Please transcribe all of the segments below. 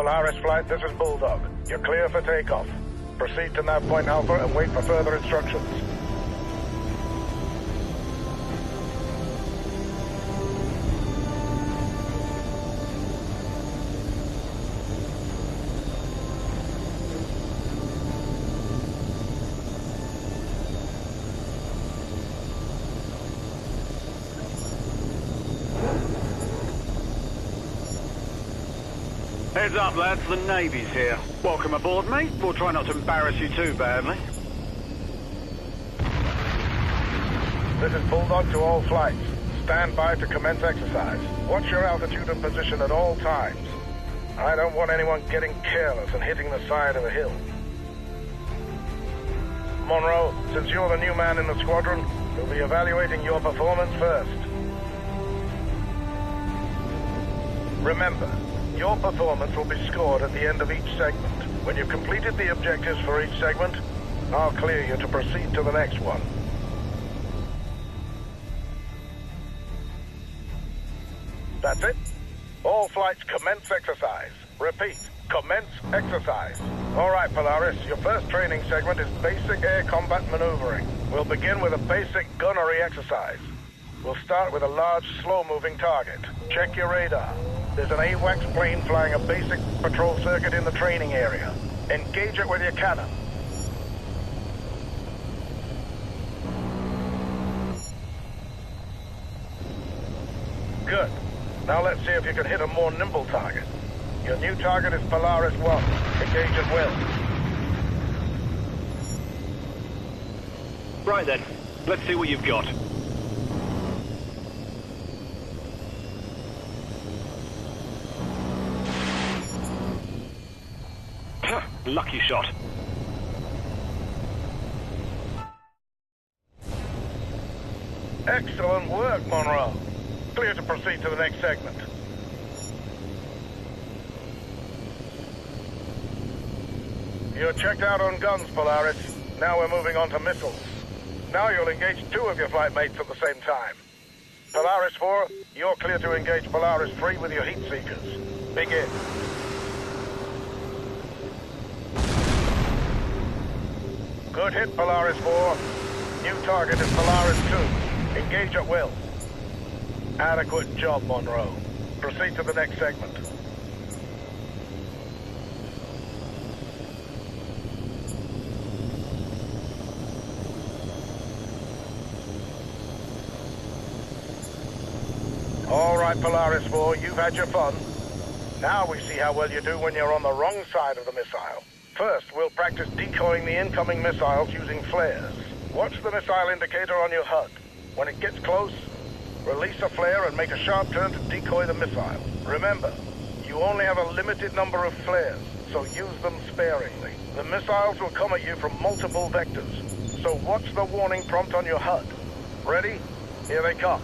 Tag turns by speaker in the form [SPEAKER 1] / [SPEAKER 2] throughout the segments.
[SPEAKER 1] Polaris Flight, this is Bulldog. You're clear for takeoff. Proceed to nav point Alpha and wait for further instructions.
[SPEAKER 2] Heads up, lads, the Navy's here. Welcome aboard, mate. We'll try not to embarrass you too badly.
[SPEAKER 1] This is Bulldog to all flights. Stand by to commence exercise. Watch your altitude and position at all times. I don't want anyone getting careless and hitting the side of a hill. Monroe, since you're the new man in the squadron, we'll be evaluating your performance first. Remember, your performance will be scored at the end of each segment. When you've completed the objectives for each segment, I'll clear you to proceed to the next one. That's it. All flights commence exercise. Repeat, commence exercise. All right, Polaris, your first training segment is basic air combat maneuvering. We'll begin with a basic gunnery exercise. We'll start with a large, slow-moving target. Check your radar. There's an AWACS plane flying a basic patrol circuit in the training area. Engage it with your cannon. Good. Now let's see if you can hit a more nimble target. Your new target is Polaris 1. Engage at will.
[SPEAKER 2] Right then, let's see what you've got. Lucky shot.
[SPEAKER 1] Excellent work, Monroe. Clear to proceed to the next segment. You're checked out on guns, Polaris. Now we're moving on to missiles. Now you'll engage two of your flight mates at the same time. Polaris 4, you're clear to engage Polaris 3 with your heat seekers. Begin. Good hit, Polaris 4. New target is Polaris 2. Engage at will. Adequate job, Monroe. Proceed to the next segment. All right, Polaris 4, you've had your fun. Now we see how well you do when you're on the wrong side of the missile. First, we'll practice decoying the incoming missiles using flares. Watch the missile indicator on your HUD. When it gets close, release a flare and make a sharp turn to decoy the missile. Remember, you only have a limited number of flares, so use them sparingly. The missiles will come at you from multiple vectors, so watch the warning prompt on your HUD. Ready? Here they come.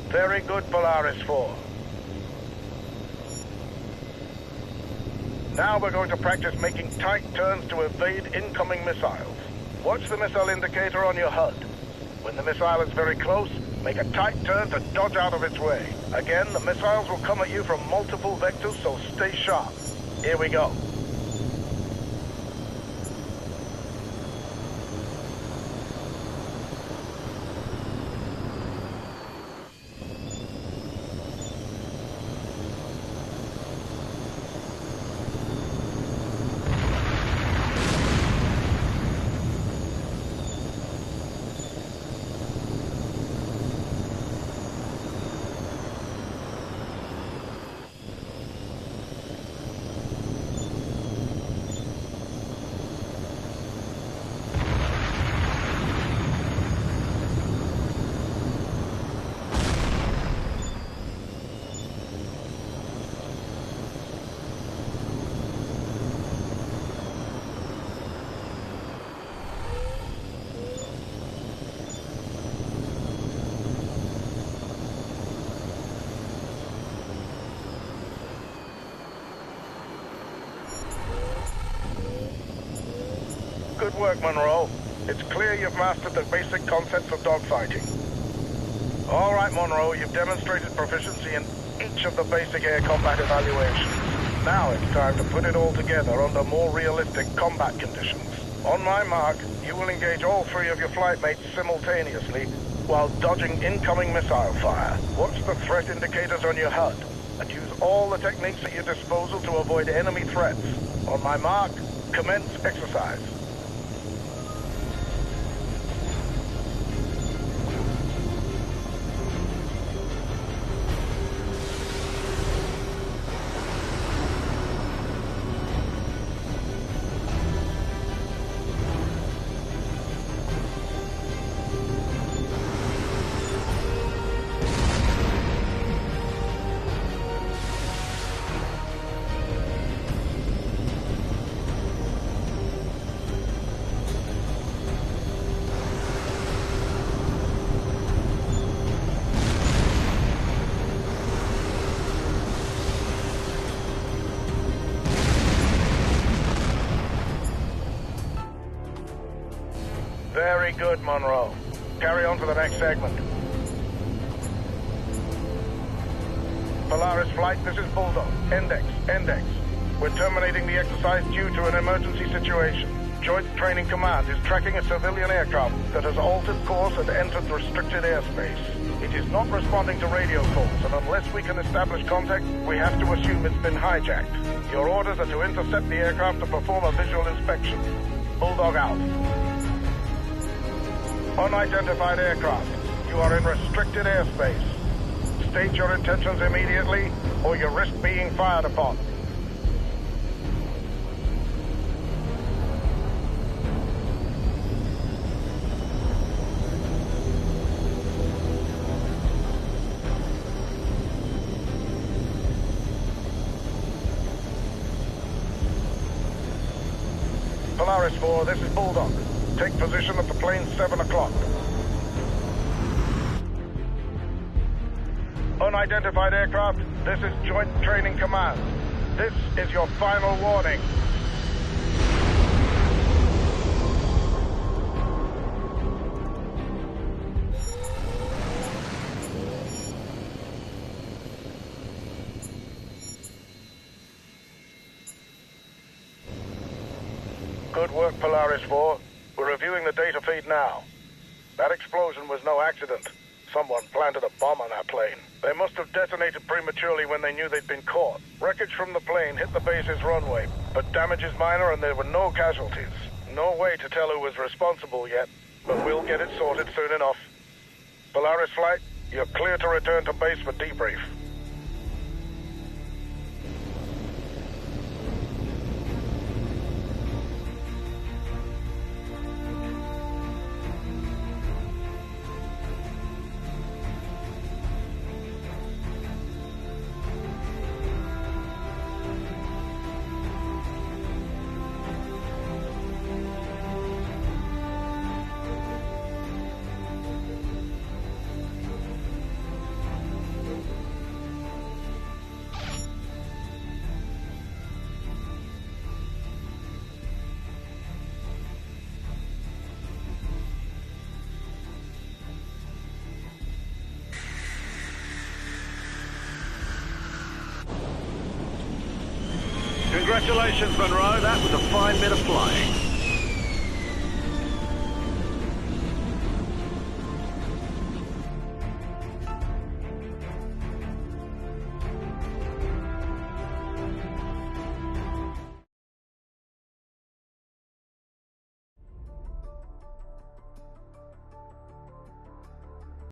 [SPEAKER 1] Very good, Polaris 4. Now we're going to practice making tight turns to evade incoming missiles. Watch the missile indicator on your HUD. When the missile is very close, make a tight turn to dodge out of its way. Again, the missiles will come at you from multiple vectors, so stay sharp. Here we go. Good work, Monroe. It's clear you've mastered the basic concepts of dogfighting. All right, Monroe, you've demonstrated proficiency in each of the basic air combat evaluations. Now it's time to put it all together under more realistic combat conditions. On my mark, you will engage all three of your flight mates simultaneously while dodging incoming missile fire. Watch the threat indicators on your HUD and use all the techniques at your disposal to avoid enemy threats. On my mark, commence exercise. Very good, Monroe. Carry on to the next segment. Polaris Flight, this is Bulldog. Index. We're terminating the exercise due to an emergency situation. Joint Training Command is tracking a civilian aircraft that has altered course and entered restricted airspace. It is not responding to radio calls, and unless we can establish contact, we have to assume it's been hijacked. Your orders are to intercept the aircraft and perform a visual inspection. Bulldog out. Unidentified aircraft. You are in restricted airspace. State your intentions immediately, or you risk being fired upon. Polaris 4, this is Bulldog. Take position at the plane 7 o'clock. Unidentified aircraft, this is Joint Training Command. This is your final warning. Good work, Polaris 4. We're reviewing the data feed now. That explosion was no accident. Someone planted a bomb on our plane. They must have detonated prematurely when they knew they'd been caught. Wreckage from the plane hit the base's runway, but damage is minor and there were no casualties. No way to tell who was responsible yet, but we'll get it sorted soon enough. Polaris Flight, you're clear to return to base for debrief.
[SPEAKER 2] Congratulations, Monroe. That was a fine bit of flying.